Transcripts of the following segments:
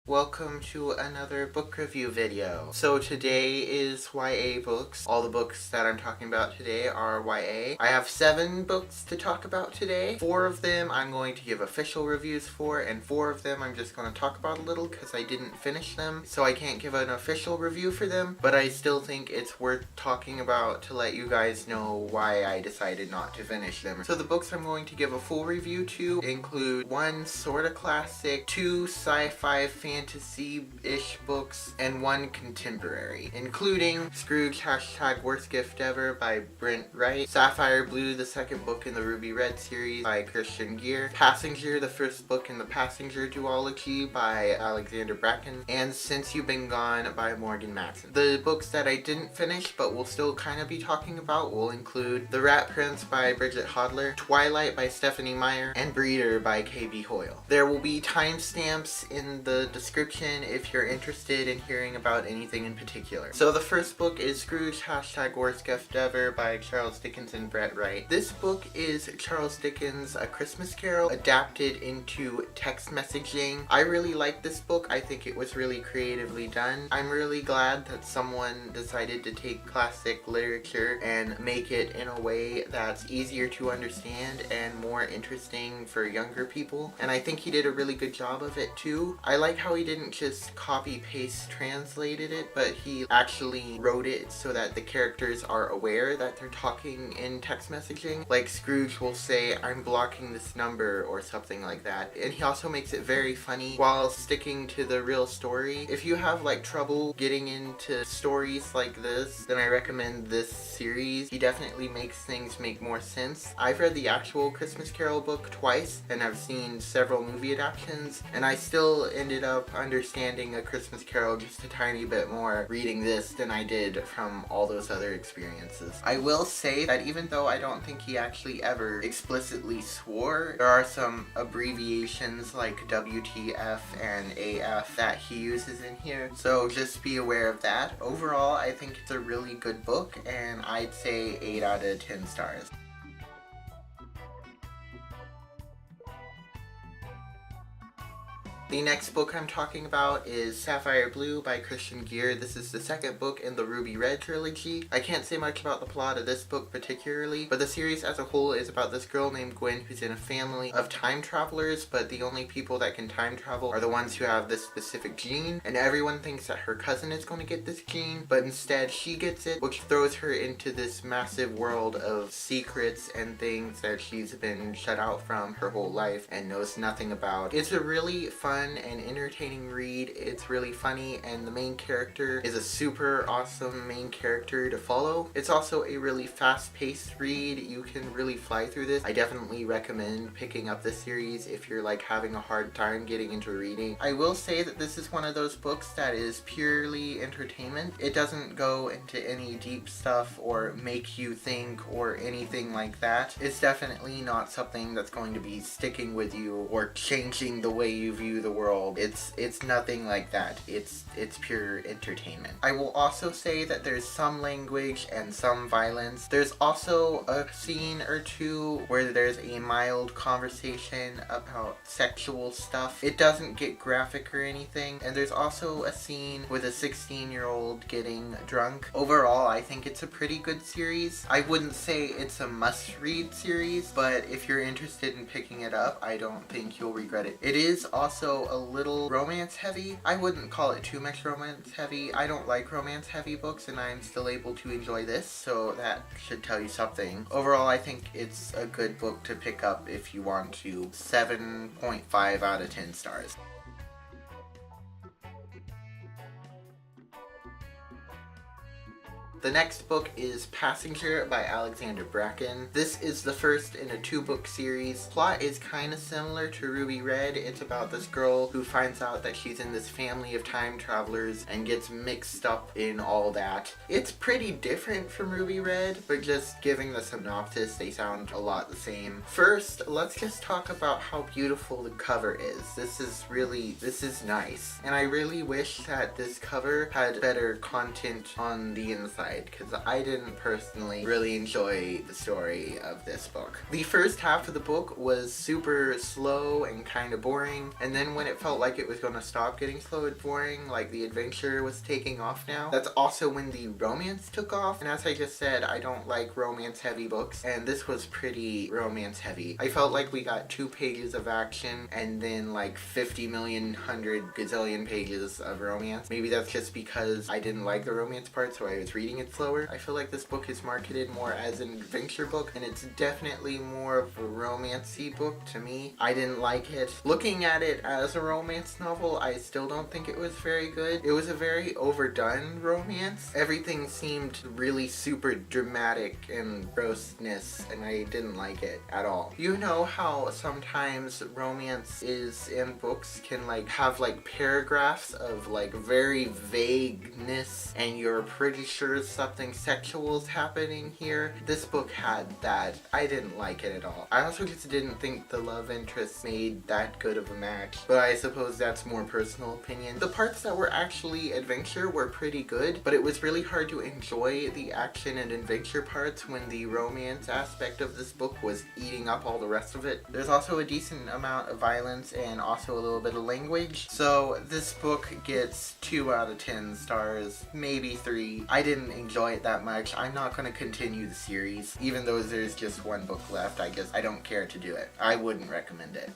Welcome to another book review video. So today is YA books. All the books that I'm talking about today are YA. I have 7 books to talk about today. 4 of them I'm going to give official reviews for, and 4 of them I'm just going to talk about a little because I didn't finish them, so I can't give an official review for them, but I still think it's worth talking about to let you guys know why I decided not to finish them. So the books I'm going to give a full review to include 1 sorta classic, 2 sci-fi fantasy-ish books, and 1 contemporary, including Scrooge #worstgiftever by Brent Wright, Sapphire Blue, the second book in the Ruby Red series by Christian Gere, Passenger, the first book in the Passenger duology by Alexander Bracken, and Since You've Been Gone by Morgan Matson. The books that I didn't finish but will still kind of be talking about will include The Rat Prince by Bridget Hodler, Twilight by Stephanie Meyer, and Breeder by K.B. Hoyle. There will be timestamps in the description if you're interested in hearing about anything in particular. So the first book is Scrooge #worstgiftever by Charles Dickens and Brent Wright. This book is Charles Dickens' A Christmas Carol adapted into text messaging. I really like this book. I think it was really creatively done. I'm really glad that someone decided to take classic literature and make it in a way that's easier to understand and more interesting for younger people. And I think he did a really good job of it too. I like how he didn't just copy-paste translated it, but he actually wrote it so that the characters are aware that they're talking in text messaging. Like Scrooge will say, "I'm blocking this number," or something like that. And he also makes it very funny while sticking to the real story. If you have like trouble getting into stories like this, then I recommend this series. He definitely makes things make more sense. I've read the actual Christmas Carol book twice, and I've seen several movie adaptations, and I still ended up understanding A Christmas Carol just a tiny bit more reading this than I did from all those other experiences. I will say that even though I don't think he actually ever explicitly swore, there are some abbreviations like WTF and AF that he uses in here, so just be aware of that. Overall, I think it's a really good book, and I'd say 8 out of 10 stars. The next book I'm talking about is Sapphire Blue by Christian Gere. This is the second book in the Ruby Red trilogy. I can't say much about the plot of this book particularly, but the series as a whole is about this girl named Gwen who's in a family of time travelers, but the only people that can time travel are the ones who have this specific gene, and everyone thinks that her cousin is going to get this gene, but instead she gets it, which throws her into this massive world of secrets and things that she's been shut out from her whole life and knows nothing about. It's a really fun and entertaining read. It's really funny, and the main character is a super awesome main character to follow. It's also a really fast-paced read. You can really fly through this. I definitely recommend picking up this series if you're like having a hard time getting into reading. I will say that this is one of those books that is purely entertainment. It doesn't go into any deep stuff or make you think or anything like that. It's definitely not something that's going to be sticking with you or changing the way you view the world. It's nothing like that. It's pure entertainment. I will also say that there's some language and some violence. There's also a scene or two where there's a mild conversation about sexual stuff. It doesn't get graphic or anything, and there's also a scene with a 16-year-old getting drunk. Overall, I think it's a pretty good series. I wouldn't say it's a must-read series, but if you're interested in picking it up, I don't think you'll regret it. It is also a little romance heavy. I wouldn't call it too much romance heavy. I don't like romance heavy books, and I'm still able to enjoy this, so that should tell you something. Overall, I think it's a good book to pick up if you want to. 7.5 out of 10 stars. The next book is Passenger by Alexander Bracken. This is the first in a 2-book series. Plot is kind of similar to Ruby Red. It's about this girl who finds out that she's in this family of time travelers and gets mixed up in all that. It's pretty different from Ruby Red, but just giving the synopsis, they sound a lot the same. First, let's just talk about how beautiful the cover is. This is nice. And I really wish that this cover had better content on the inside. side, because I didn't personally really enjoy the story of this book. The first half of the book was super slow and kind of boring, and then when it felt like it was going to stop getting slow and boring, like the adventure was taking off now, that's also when the romance took off. And as I just said, I don't like romance heavy books, and this was pretty romance heavy. I felt like we got 2 pages of action and then like 50 million, 100 gazillion pages of romance. Maybe that's just because I didn't like the romance part, so I was reading it slower. I feel like this book is marketed more as an adventure book, and it's definitely more of a romancy book to me. I didn't like it. Looking at it as a romance novel, I still don't think it was very good. It was a very overdone romance. Everything seemed really super dramatic and grossness, and I didn't like it at all. You know how sometimes romance is in books can like have like paragraphs of like very vagueness, and you're pretty sure something sexual is happening here? This book had that. I didn't like it at all. I also just didn't think the love interest made that good of a match, but I suppose that's more personal opinion. The parts that were actually adventure were pretty good, but it was really hard to enjoy the action and adventure parts when the romance aspect of this book was eating up all the rest of it. There's also a decent amount of violence and also a little bit of language, so this book gets 2 out of 10 stars, maybe 3. I didn't enjoy it that much. I'm not going to continue the series, even though there's just 1 book left. I don't care to do it. I wouldn't recommend it.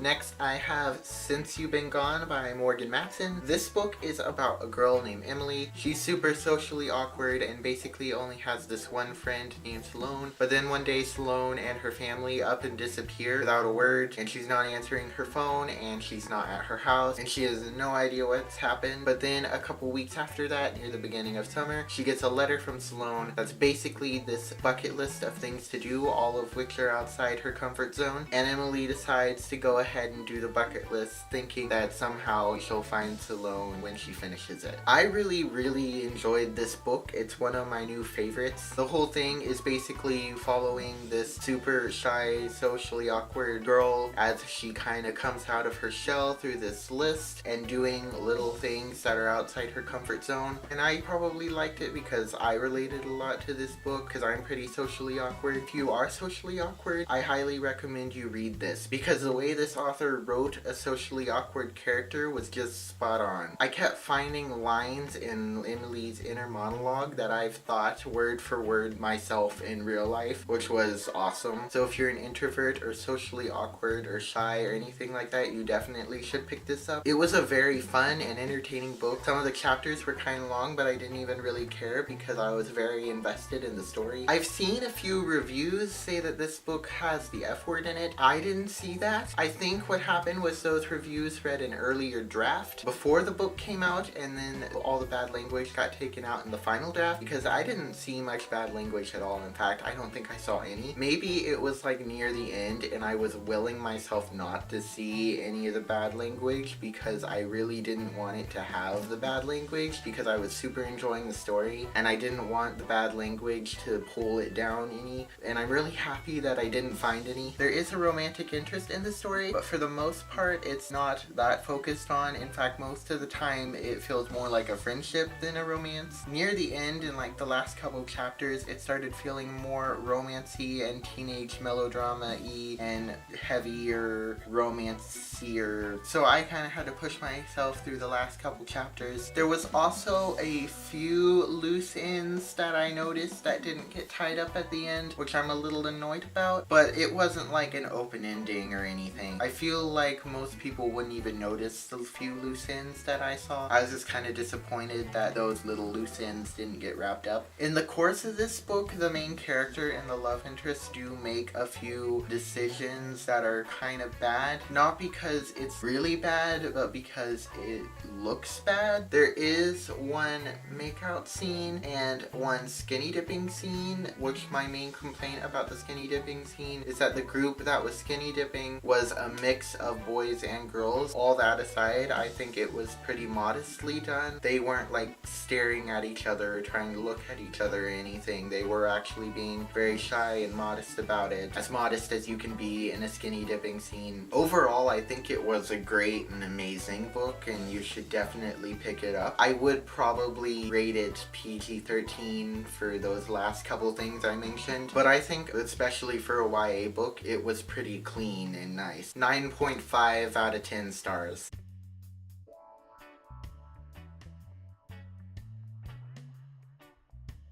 Next, I have Since You've Been Gone by Morgan Matson. This book is about a girl named Emily. She's super socially awkward and basically only has this one friend named Sloane. But then one day Sloane and her family up and disappear without a word, and she's not answering her phone, and she's not at her house, and she has no idea what's happened. But then a couple weeks after that, near the beginning of summer, she gets a letter from Sloane that's basically this bucket list of things to do, all of which are outside her comfort zone. And Emily decides to go ahead and do the bucket list, thinking that somehow she'll find Sloane when she finishes it. I really enjoyed this book. It's one of my new favorites. The whole thing is basically following this super shy, socially awkward girl as she kind of comes out of her shell through this list and doing little things that are outside her comfort zone. And I probably liked it because I related a lot to this book because I'm pretty socially awkward. If you are socially awkward, I highly recommend you read this because the way this author wrote a socially awkward character was just spot on. I kept finding lines in Emily's inner monologue that I've thought word for word myself in real life, which was awesome. So if you're an introvert or socially awkward or shy or anything like that, you definitely should pick this up. It was a very fun and entertaining book. Some of the chapters were kind of long, but I didn't even really care because I was very invested in the story. I've seen a few reviews say that this book has the F word in it. I didn't see that. I think what happened was those reviews read an earlier draft before the book came out, and then all the bad language got taken out in the final draft, because I didn't see much bad language at all. In fact, I don't think I saw any. Maybe it was like near the end and I was willing myself not to see any of the bad language because I really didn't want it to have the bad language, because I was super enjoying the story and I didn't want the bad language to pull it down any, and I'm really happy that I didn't find any. There is a romantic interest in the story, but for the most part it's not that focused on. In fact, most of the time it feels more like a friendship than a romance. Near the end, in like the last couple chapters, it started feeling more romancy and teenage melodrama-y and heavier romance-ier, so I kind of had to push myself through the last couple chapters. There was also a few loose ends that I noticed that didn't get tied up at the end, which I'm a little annoyed about, but it wasn't like an open ending or anything. I feel like most people wouldn't even notice the few loose ends that I saw. I was just kind of disappointed that those little loose ends didn't get wrapped up. In the course of this book, the main character and the love interest do make a few decisions that are kind of bad. Not because it's really bad, but because it looks bad. There is one makeout scene and one skinny dipping scene, which my main complaint about the skinny dipping scene is that the group that was skinny dipping was a mix of boys and girls. All that aside, I think it was pretty modestly done. They weren't like staring at each other or trying to look at each other or anything. They were actually being very shy and modest about it. As modest as you can be in a skinny dipping scene. Overall, I think it was a great and amazing book, and you should definitely pick it up. I would probably rate it PG-13 for those last couple things I mentioned, but I think especially for a YA book, it was pretty clean and nice. 9.5 out of 10 stars.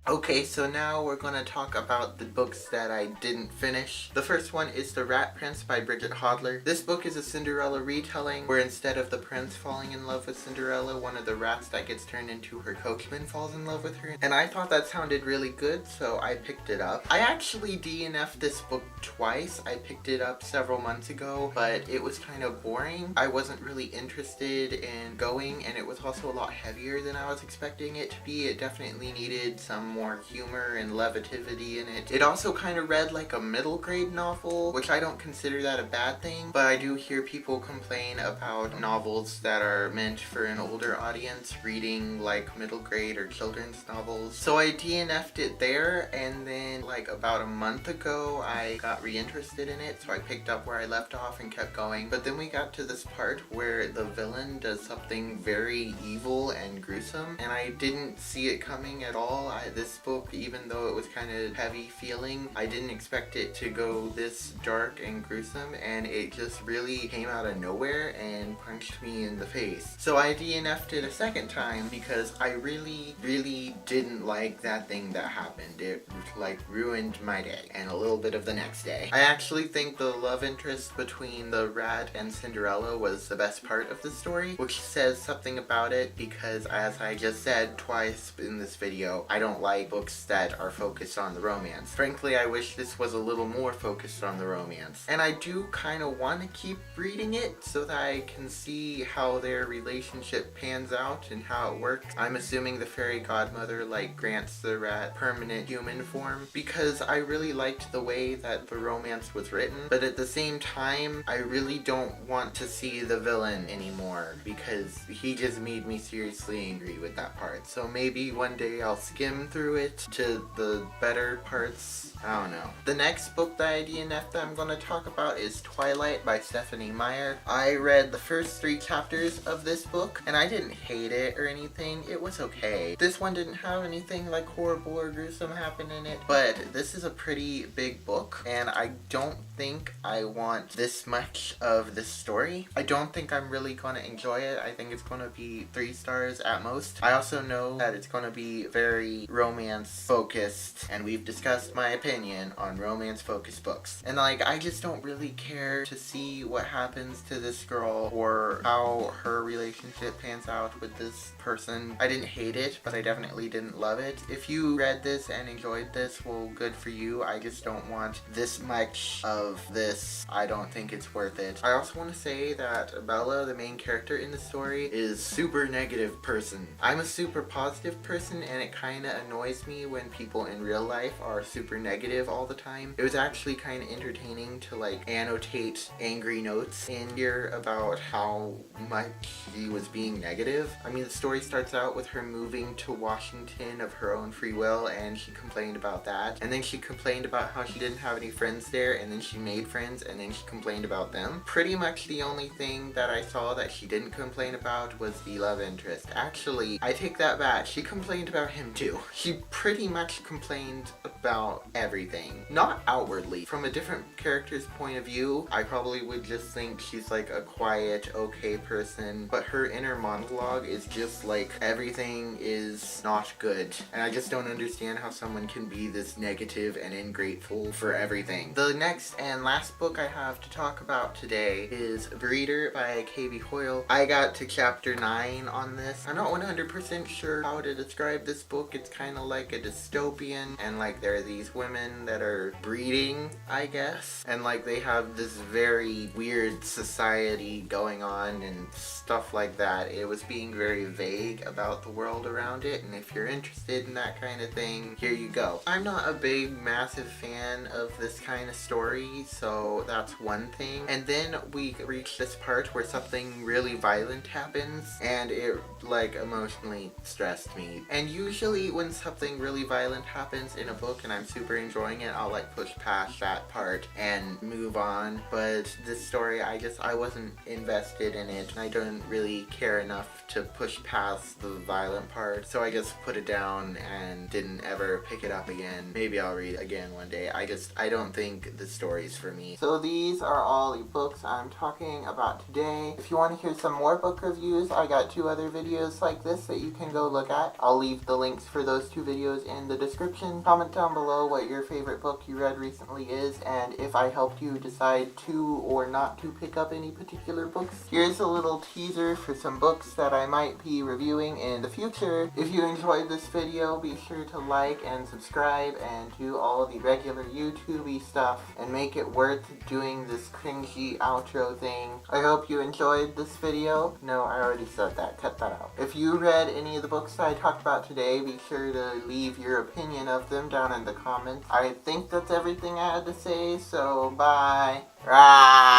Okay, so now we're gonna talk about the books that I didn't finish. The first one is The Rat Prince by Bridget Hodler. This book is a Cinderella retelling where instead of the prince falling in love with Cinderella, one of the rats that gets turned into her coachman falls in love with her. And I thought that sounded really good, so I picked it up. I actually DNF'd this book twice. I picked it up several months ago, but it was kind of boring. I wasn't really interested in going, and it was also a lot heavier than I was expecting it to be. It definitely needed some more humor and levity in it. It also kind of read like a middle grade novel, which I don't consider that a bad thing, but I do hear people complain about novels that are meant for an older audience reading like middle grade or children's novels. So I DNF'd it there, and then like about a month ago I got reinterested in it, so I picked up where I left off and kept going. But then we got to this part where the villain does something very evil and gruesome, and I didn't see it coming at all. This book, even though it was kind of heavy feeling, I didn't expect it to go this dark and gruesome, and it just really came out of nowhere and punched me in the face. So I DNF'd it a second time because I really didn't like that thing that happened. It like ruined my day and a little bit of the next day. I actually think the love interest between the rat and Cinderella was the best part of the story, which says something about it because, as I just said twice in this video, I don't like books that are focused on the romance. Frankly, I wish this was a little more focused on the romance. And I do kind of want to keep reading it so that I can see how their relationship pans out and how it works. I'm assuming the fairy godmother like grants the rat permanent human form, because I really liked the way that the romance was written, but at the same time I really don't want to see the villain anymore because he just made me seriously angry with that part. So maybe one day I'll skim through it to the better parts. I don't know. The next book that I DNF'd that I'm going to talk about is Twilight by Stephanie Meyer. I read the first 3 chapters of this book and I didn't hate it or anything. It was okay. This one didn't have anything like horrible or gruesome happen in it, but this is a pretty big book and I don't think I want this much of this story. I don't think I'm really going to enjoy it. I think it's going to be 3 stars at most. I also know that it's going to be very romance focused, and we've discussed my opinion on romance focused books. And like, I just don't really care to see what happens to this girl or how her relationship pans out with this person. I didn't hate it, but I definitely didn't love it. If you read this and enjoyed this, well, good for you. I just don't want this much of this. I don't think it's worth it. I also want to say that Bella, the main character in the story, is super negative person. I'm a super positive person, and it kind of annoys me when people in real life are super negative all the time. It was actually kind of entertaining to like annotate angry notes in here about how much she was being negative. I mean, the story starts out with her moving to Washington of her own free will, and she complained about that, and then she complained about how she didn't have any friends there, and then she made friends, and then she complained about them. Pretty much the only thing that I saw that she didn't complain about was the love interest. Actually, I take that back. She complained about him too. She pretty much complained about everything. Not outwardly. From a different character's point of view, I probably would just think she's like a quiet, okay person, but her inner monologue is just like everything is not good. And I just don't understand how someone can be this negative and ungrateful for everything. The next and last book I have to talk about today is Breeder by K.B. Hoyle. I got to chapter 9 on this. I'm not 100% sure how to describe this book. It's kind of like a dystopian, and like there are these women that are breeding, I guess, and like they have this very weird society going on and stuff like that. It was being very vague about the world around it, and if you're interested in that kind of thing, here you go. I'm not a big massive fan of this kind of story. cringy, so that's one thing. And then we reach this part where something really violent happens, and it like emotionally stressed me. And usually when something really violent happens in a book and I'm super enjoying it, I'll like push past that part and move on. But this story, I wasn't invested in it, and I don't really care enough to push past the violent part, so I just put it down and didn't ever pick it up again. Maybe I'll read it again one day. I don't think the story's for me. So these are all the books I'm talking about today. If you want to hear some more book reviews, I got 2 other videos like this that you can go look at. I'll leave the links for those 2 videos in the description. Comment down below what your favorite book you read recently is, and if I helped you decide to or not to pick up any particular books. Here's a little teaser for some books that I might be reviewing in the future. If you enjoyed this video, be sure to like and subscribe and do all the regular YouTube-y stuff and make it worth doing this cringy outro thing. I hope you enjoyed this video. No, I already said that. Cut that out. If you read any of the books I talked about today, be sure to leave your opinion of them down in the comments. I think that's everything I had to say, so bye. Rah!